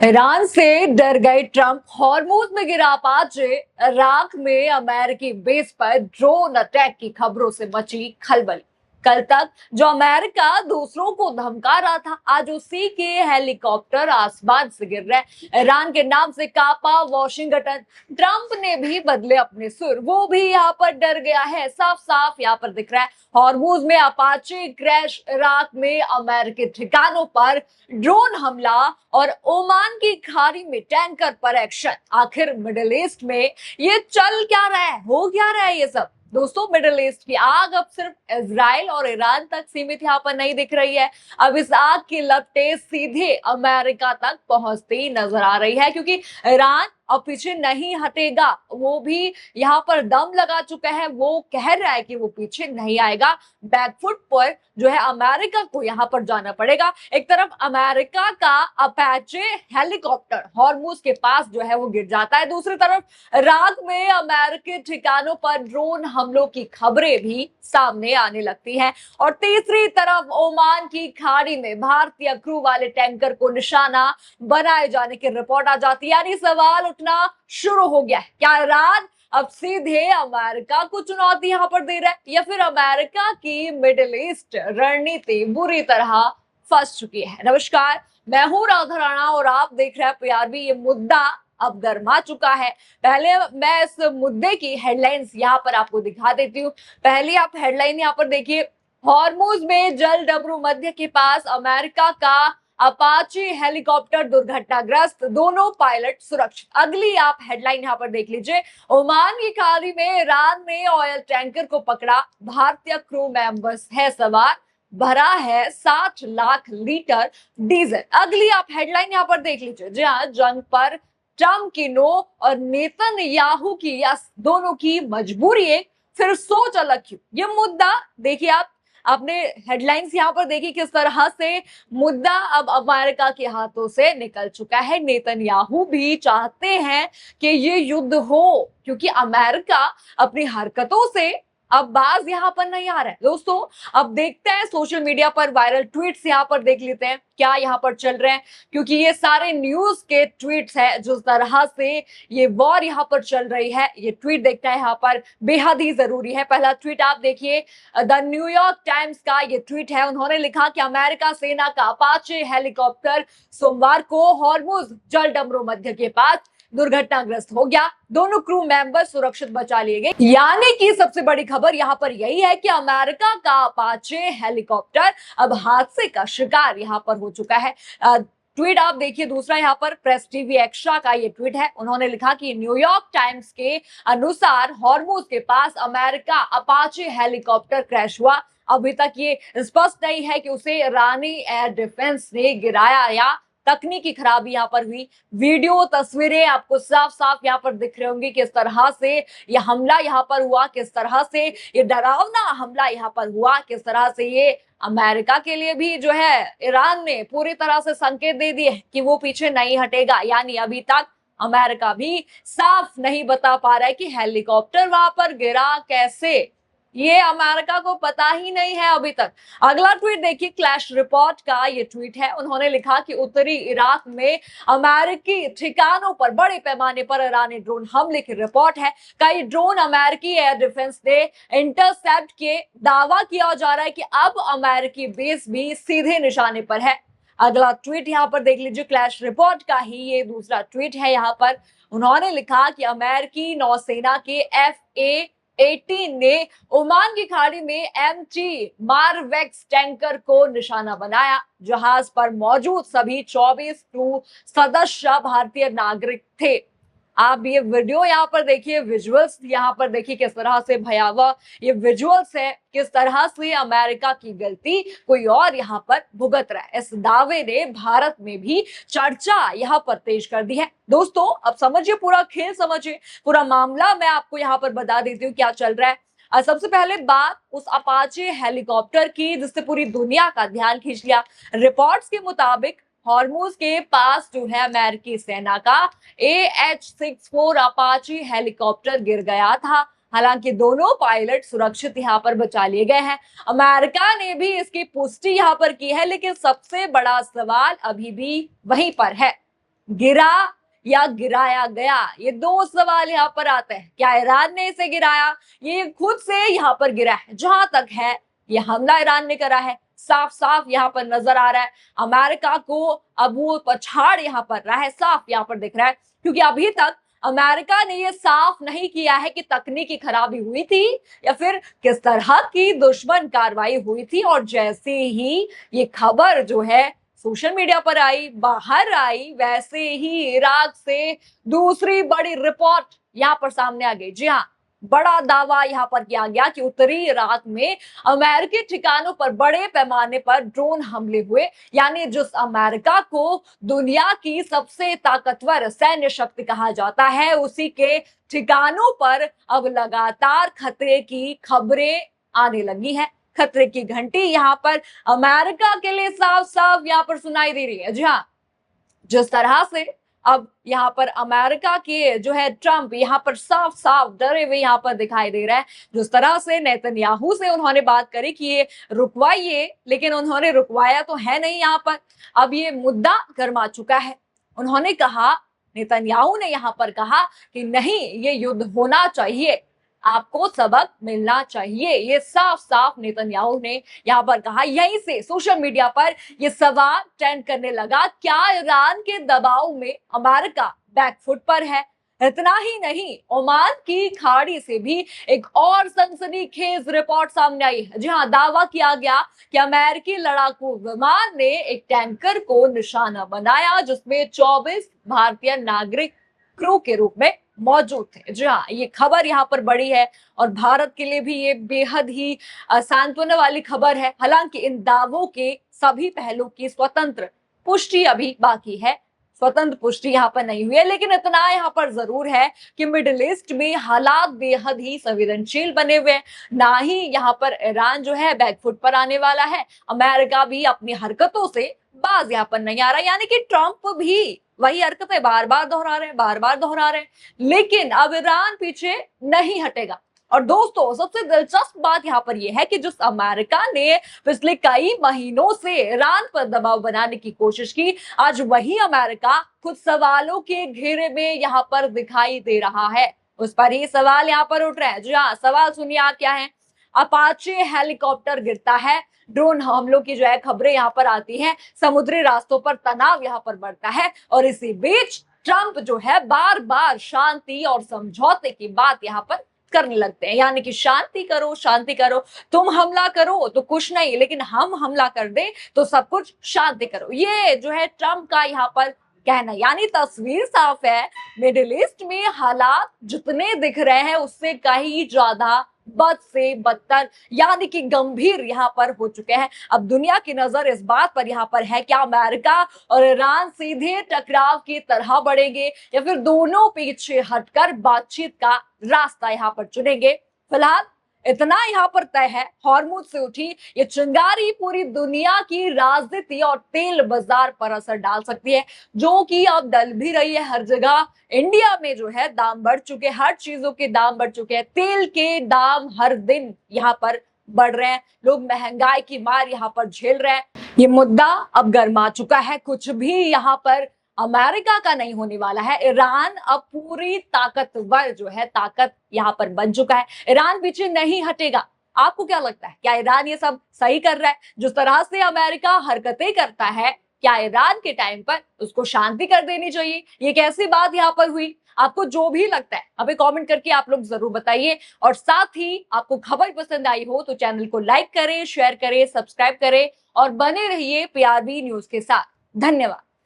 Iran से डर गए ट्रंप, हॉर्मूज में गिरा अपाचे, इराक में अमेरिकी बेस पर ड्रोन अटैक की खबरों से मची खलबल। कल तक जो अमेरिका दूसरों को धमका रहा था, आज उसी के हेलीकॉप्टर आसमान से गिर रहे। ईरान के नाम से कांपा वॉशिंगटन। ट्रंप ने भी बदले अपने सुर, वो भी यहाँ पर डर गया है। साफ साफ यहाँ पर दिख रहा है, हॉर्मूज में अपाचे क्रैश, इराक में अमेरिकी ठिकानों पर ड्रोन हमला और ओमान की खाड़ी में टैंकर पर एक्शन। आखिर मिडिल ईस्ट में ये चल क्या रहा है, हो क्या रहा है ये सब। दोस्तों, मिडिल ईस्ट की आग अब सिर्फ इजराइल और ईरान तक सीमित यहाँ पर नहीं दिख रही है। अब इस आग की लपटें सीधे अमेरिका तक पहुंचती नजर आ रही है, क्योंकि ईरान अब पीछे नहीं हटेगा। वो भी यहाँ पर दम लगा चुका है, वो कह रहा है कि वो पीछे नहीं आएगा। बैकफुट पर जो है अमेरिका को यहाँ पर जाना पड़ेगा। एक तरफ अमेरिका का अपाचे हेलीकॉप्टर हॉर्मूज के पास जो है वो गिर जाता है, दूसरी तरफ इराक में अमेरिकी ठिकानों पर ड्रोन हमलों की खबरें भी सामने आने लगती हैं। और तीसरी तरफ ओमान की खाड़ी में भारतीय क्रू वाले टैंकर को निशाना बनाए जाने की रिपोर्ट आ जाती है। यानी सवाल उठना शुरू हो गया है, क्या ईरान अब सीधे अमेरिका को चुनौती यहां पर दे रहा है, या फिर अमेरिका की मिडिल ईस्ट रणनीति बुरी तरह फंस चुकी है। नमस्कार, मैं हूं राधा राणा और आप देख रहे हैं पीआरबी। ये मुद्दा अब गर्मा चुका है। पहले मैं इस मुद्दे की हेडलाइंस यहाँ पर आपको दिखा देती हूँ। पहली आप हेडलाइन यहाँ पर देखिए, हॉर्मूज में जल डमरू मध्य के पास अमेरिका का अपाचे हेलीकॉप्टर दुर्घटनाग्रस्त, दोनों पायलट सुरक्षित। अगली आप हेडलाइन यहाँ पर देख लीजिए, ओमान की खाड़ी में ईरान ने ऑयल टैंकर को पकड़ा, भारतीय क्रू मेंबर्स है सवार, भरा है 60 लाख लीटर डीजल। अगली आप हेडलाइन यहाँ पर देख लीजिए, जहां जंग पर ट्रंप की नो और नेतन्याहू की यस, दोनों की मजबूरी एक, फिर सोच अलग क्यों। ये मुद्दा देखिए, आपने हेडलाइंस यहाँ पर देखी किस तरह से मुद्दा अब अमेरिका के हाथों से निकल चुका है। नेतन्याहू भी चाहते हैं कि ये युद्ध हो, क्योंकि अमेरिका अपनी हरकतों से अब बाज यहाँ पर नहीं आ रहा है। दोस्तों, अब देखते हैं सोशल मीडिया पर वायरल ट्वीट्स यहाँ पर देख लेते हैं क्या यहाँ पर चल रहे हैं, क्योंकि ये सारे न्यूज के ट्वीट्स है। जिस तरह से ये वॉर यहाँ पर चल रही है, ये ट्वीट देखना है यहाँ पर बेहद ही जरूरी है। पहला ट्वीट आप देखिए, द न्यूयॉर्क टाइम्स का ये ट्वीट है। उन्होंने लिखा कि अमेरिका सेना का अपाचे हेलीकॉप्टर सोमवार को हॉर्मुज जल डमरू मध्य के पास दुर्घटनाग्रस्त हो गया, दोनों क्रू मेंबर सुरक्षित बचा लिए गए। यानी कि सबसे बड़ी खबर यहाँ पर यही है कि अमेरिका का अपाचे हेलीकॉप्टर अब हादसे का शिकार यहाँ पर हो चुका है। ट्वीट आप देखिए दूसरा, यहाँ पर प्रेस टीवी एक्स्ट्रा का ये ट्वीट है। उन्होंने लिखा कि न्यूयॉर्क टाइम्स के अनुसार हॉर्मुज के पास अमेरिका अपाचे हेलीकॉप्टर क्रैश हुआ। अभी तक ये स्पष्ट नहीं है कि उसे ईरानी एयर डिफेंस ने गिराया या तकनीकी खराबी यहाँ पर हुई। वीडियो तस्वीरें आपको साफ साफ यहाँ पर दिख रही होंगी, किस तरह से ये हमला यहाँ पर हुआ, किस तरह से ये डरावना हमला यहाँ पर हुआ, किस तरह से ये अमेरिका के लिए भी जो है ईरान ने पूरी तरह से संकेत दे दिए कि वो पीछे नहीं हटेगा। यानी अभी तक अमेरिका भी साफ नहीं बता पा रहा है कि हेलीकॉप्टर वहां पर गिरा कैसे, ये अमेरिका को पता ही नहीं है अभी तक। अगला ट्वीट देखिए, क्लैश रिपोर्ट का ये ट्वीट है। उन्होंने लिखा कि उत्तरी इराक में अमेरिकी ठिकानों पर बड़े पैमाने पर ईरानी ड्रोन हमले की रिपोर्ट है। कई ड्रोन अमेरिकी एयर डिफेंस ने इंटरसेप्ट के दावा किया जा रहा है कि अब अमेरिकी बेस भी सीधे निशाने पर है। अगला ट्वीट यहाँ पर देख लीजिए, क्लैश रिपोर्ट का ही ये दूसरा ट्वीट है। यहाँ पर उन्होंने लिखा कि अमेरिकी नौसेना के F/A-18 ने ओमान की खाड़ी में MT मारवेक्स टैंकर को निशाना बनाया। जहाज पर मौजूद सभी 24 क्रू सदस्य भारतीय नागरिक थे। आप ये वीडियो यहाँ पर देखिए, विजुअल्स यहाँ पर देखिए किस तरह से भयावह ये विजुअल्स है, किस तरह से अमेरिका की गलती कोई और यहाँ पर भुगत रहा है। इस दावे ने भारत में भी चर्चा यहाँ पर तेज कर दी है। दोस्तों, अब समझिए पूरा खेल, समझिए पूरा मामला। मैं आपको यहाँ पर बता देती हूँ क्या चल रहा है। सबसे पहले बात उस अपाचे हेलीकॉप्टर की जिससे पूरी दुनिया का ध्यान खींच लिया। रिपोर्ट्स के मुताबिक हॉर्मूज के पास जो है अमेरिकी सेना का AH-64 अपाची हेलीकॉप्टर गिर गया था। हालांकि दोनों पायलट सुरक्षित यहाँ पर बचा लिए गए हैं। अमेरिका ने भी इसकी पुष्टि यहाँ पर की है, लेकिन सबसे बड़ा सवाल अभी भी वहीं पर है। गिरा या गिराया गया, ये दो सवाल यहाँ पर आते हैं। क्या ईरान ने इसे गिराया, ये खुद से यहाँ पर गिरा है? जहां तक है ये हमला ईरान ने करा है, साफ साफ यहाँ पर नजर आ रहा है। अमेरिका को अब वो पछाड़ यहाँ पर रहा है, साफ यहाँ पर दिख रहा है, क्योंकि अभी तक अमेरिका ने ये साफ नहीं किया है कि तकनीकी खराबी हुई थी या फिर किस तरह की दुश्मन कार्रवाई हुई थी। और जैसे ही ये खबर जो है सोशल मीडिया पर आई, बाहर आई, वैसे ही इराक से दूसरी बड़ी रिपोर्ट यहाँ पर सामने आ गई। जी हाँ, बड़ा दावा यहाँ पर किया गया कि उत्तरी इराक में अमेरिकी ठिकानों पर बड़े पैमाने पर ड्रोन हमले हुए, यानी जिस अमेरिका को दुनिया की सबसे ताकतवर सैन्य शक्ति कहा जाता है, उसी के ठिकानों पर अब लगातार खतरे की खबरें आने लगी हैं। खतरे की घंटी यहाँ पर अमेरिका के लिए साफ साफ यहाँ पर सुनाई दे रही है। जी हाँ, जिस तरह से अब यहाँ पर अमेरिका के जो है ट्रंप यहाँ पर साफ साफ डरे हुए यहाँ पर दिखाई दे रहा है। जिस तरह से नेतन्याहू से उन्होंने बात करी कि ये रुकवाइए, लेकिन उन्होंने रुकवाया तो है नहीं। यहाँ पर अब ये मुद्दा गर्मा चुका है। उन्होंने कहा, नेतन्याहू ने यहाँ पर कहा कि नहीं, ये युद्ध होना चाहिए, आपको सबक मिलना चाहिए। ये साफ साफ नेतन्याहू ने यहाँ पर कहा। यहीं से सोशल मीडिया पर ये सवाल ट्रेंड करने लगा, क्या ईरान के दबाव में अमेरिका बैकफुट पर है? इतना ही नहीं, ओमान की खाड़ी से भी एक और सनसनीखेज रिपोर्ट सामने आई है। जी हाँ, दावा किया गया कि अमेरिकी लड़ाकू विमान ने एक टैंकर को निशाना बनाया जिसमें 24 भारतीय नागरिक क्रू के रूप में मौजूद थे। जी हाँ, ये खबर यहाँ पर बड़ी है और भारत के लिए भी ये बेहद ही सांत्वना वाली खबर है। हालांकि इन दावों के सभी पहलू की स्वतंत्र पुष्टि अभी बाकी है, स्वतंत्र पुष्टि यहाँ पर नहीं हुई है। लेकिन इतना यहाँ पर जरूर है कि मिडिल ईस्ट में हालात बेहद ही संवेदनशील बने हुए हैं। ना ही यहाँ पर ईरान जो है बैकफुट पर आने वाला है, अमेरिका भी अपनी हरकतों से बाज यहाँ पर नहीं आ रहा, यानी कि ट्रंप भी वही हरकतें बार बार दोहरा रहे हैं, बार बार दोहरा रहे हैं। लेकिन अब ईरान पीछे नहीं हटेगा। और दोस्तों, सबसे दिलचस्प बात यहाँ पर यह है कि जिस अमेरिका ने पिछले कई महीनों से ईरान पर दबाव बनाने की कोशिश की, आज वही अमेरिका खुद सवालों के घेरे में यहाँ पर दिखाई दे रहा है। उस पर ही सवाल यहाँ पर उठ रहे हैं। जी हाँ, सवाल सुनिए आप क्या है। अपाचे हेलीकॉप्टर गिरता है, ड्रोन हमलों की जो है खबरें यहाँ पर आती हैं, समुद्री रास्तों पर तनाव यहाँ पर बढ़ता है, और इसी बीच ट्रंप जो है बार बार शांति और समझौते की बात यहाँ पर करने लगते हैं। यानी कि शांति करो, शांति करो, तुम हमला करो तो कुछ नहीं, लेकिन हम हमला कर दे तो सब कुछ शांति करो। ये जो है ट्रंप का यहाँ पर कहना, यानी तस्वीर साफ है। मिडिल ईस्ट में हालात जितने दिख रहे हैं उससे कहीं ज्यादा बद से बदतर, यानी कि गंभीर यहाँ पर हो चुके हैं। अब दुनिया की नजर इस बात पर यहाँ पर है, क्या अमेरिका और ईरान सीधे टकराव की तरह बढ़ेंगे या फिर दोनों पीछे हटकर बातचीत का रास्ता यहाँ पर चुनेंगे। फिलहाल इतना यहाँ पर तय है, हॉर्मुज से उठी ये चिंगारी पूरी दुनिया की राजनीति और तेल बाजार पर असर डाल सकती है, जो कि अब डल भी रही है हर जगह। इंडिया में जो है दाम बढ़ चुके हैं, हर चीजों के दाम बढ़ चुके हैं, तेल के दाम हर दिन यहाँ पर बढ़ रहे हैं, लोग महंगाई की मार यहाँ पर झेल रहे हैं। ये मुद्दा अब गर्मा चुका है, कुछ भी यहाँ पर अमेरिका का नहीं होने वाला है। ईरान अब पूरी ताकतवर जो है ताकत यहाँ पर बन चुका है, ईरान पीछे नहीं हटेगा। आपको क्या लगता है, क्या ईरान ये सब सही कर रहा है? जिस तरह से अमेरिका हरकतें करता है, क्या ईरान के टाइम पर उसको शांति कर देनी चाहिए? ये कैसी बात यहाँ पर हुई? आपको जो भी लगता है हमें कमेंट करके आप लोग जरूर बताइए। और साथ ही आपको खबर पसंद आई हो तो चैनल को लाइक करें, शेयर करें, सब्सक्राइब करें और बने रहिए पीआरबी न्यूज के साथ। धन्यवाद।